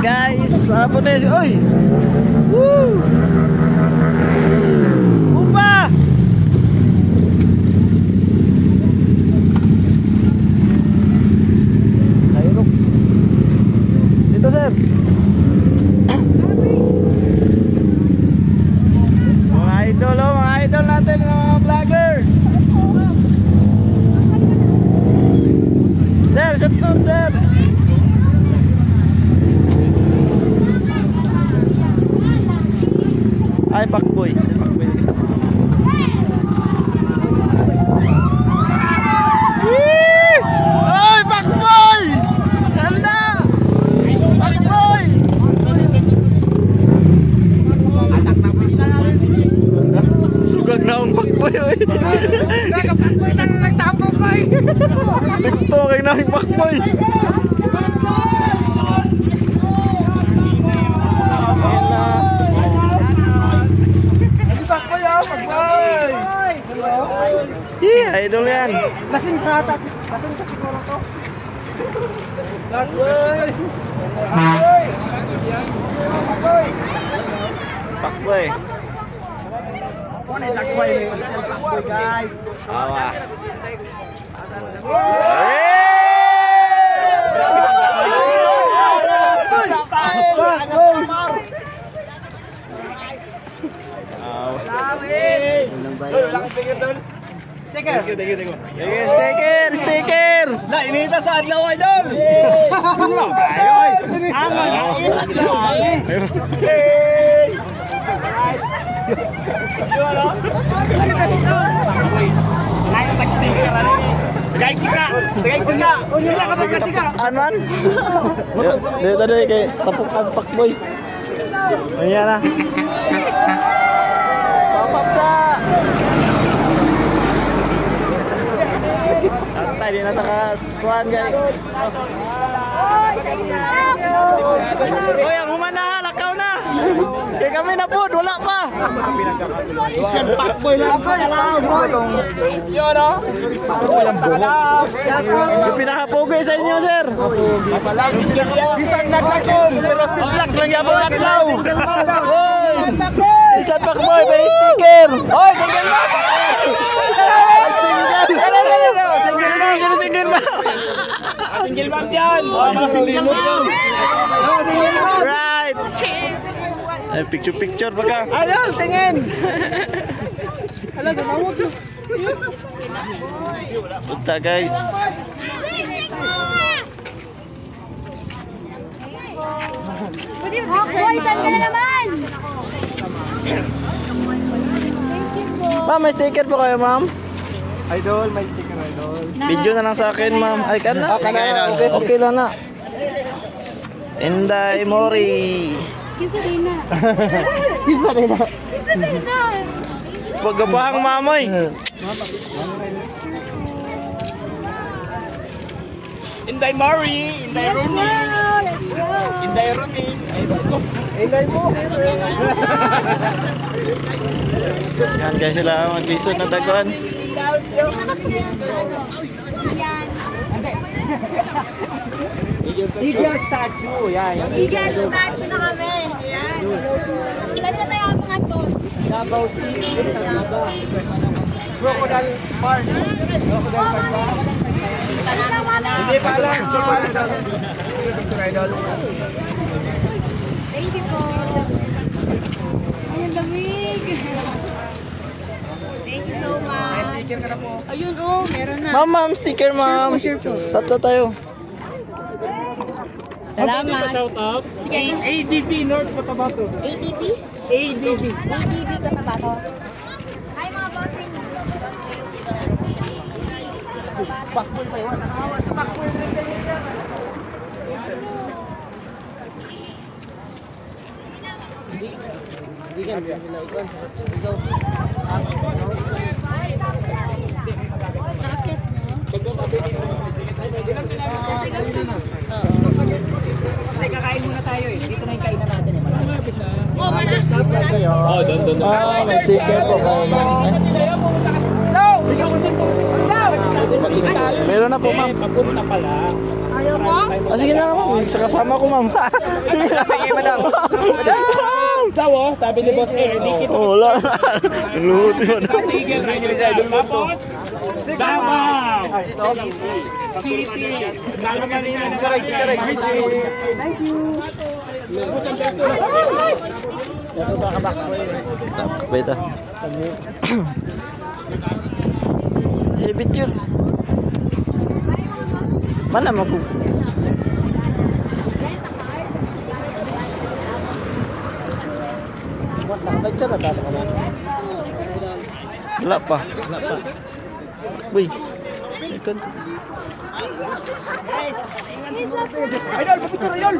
guys. Sana po na. Oy! Woo! Upa! Hilux. Dito sir. Mga idol, oh, mga idol natin, mga vlogger. Sir, shout out sir. Ay, Pakboy. Ay, Pakboy! Ganda! Pakboy! Sugag na ang Pakboy. Pakboy na nagtapong ko. Stick to kay na ang Pakboy. Idol yan. Lasing ka siguro to. Pakboy. Pakboy. Pakboy guys. Awa. Sticker. Sticker. Na inita sa adlaw idol. Sulang. Aman? Dito tadi kay tapukan sa Pakboy. Ayan na. Papapsa. Santai di natakas kuan guys. Oh, yang humana lakaw na. Kay kami na po, wala pa. Pakboy lang sa itong. Yo no. Pakboy lang buhok. Pinakapogi sa inyo, sir. Bisan naglakom pero silak lang yabon adlaw. Hoy! Isang Pakboy, may sticker. Hoy, single ba? Single ba? Single ba diyan? Right. Ay, picture pa ka. Ayun, tingin. Hala, ganawag. Punta guys. Boy, saan ka na naman? Ma'am, may sticker po kayo, ma'am? Idol, may sticker idol. Video na lang sa akin, ma'am. Ay, ka na. Okay lang na. Inday Mori. Kinsa din na. Isa rin na. Kinsa din na. Pagabahang mamoy. Inday Mari, Inday Rooney. Inday Rooney. Inday mo. Yan guys, sila maglisod na taguan. Eagle statue. Yan. Eagle statue na kami. Ayan. Saan na tayo abangan to? Davao City. Crocodile Park. Crocodile Park ba? Hindi pa alam. Hindi pa alam. Idol. Thank you po. Ay, ang lamig. Thank you so much. Sticker ka na po. Ayun oh, meron na. Ma'am, sticker ma'am. Share po. Tatlo tayo. Salamat. Shout out. Sige. ADP North Cotabato. ATP? ADP. ATP Cotabato. Hi mga bossing. Pakboy pa yun. Nakahawa sa Pakboy. Hindi ka sila ikon. Kasi kakain muna tayo eh. Dito na yung kainan natin eh. Oh, doon. Ah, may sticker po kayo, ma'am. No! Ikaw mo din po. Meron na po, ma'am. Papunta pala. Ayaw mo? Sige na ma'am, sa kasama ko ma'am. Sige na. Madam. Daw oh, sabi ni Boss Air, hindi kita. Wala. Luto yun. Sige, tapos Davao City. Beta. Hebit yun. Mana mo po? Wala pa. Uy. Ikan. Idol, papicture idol.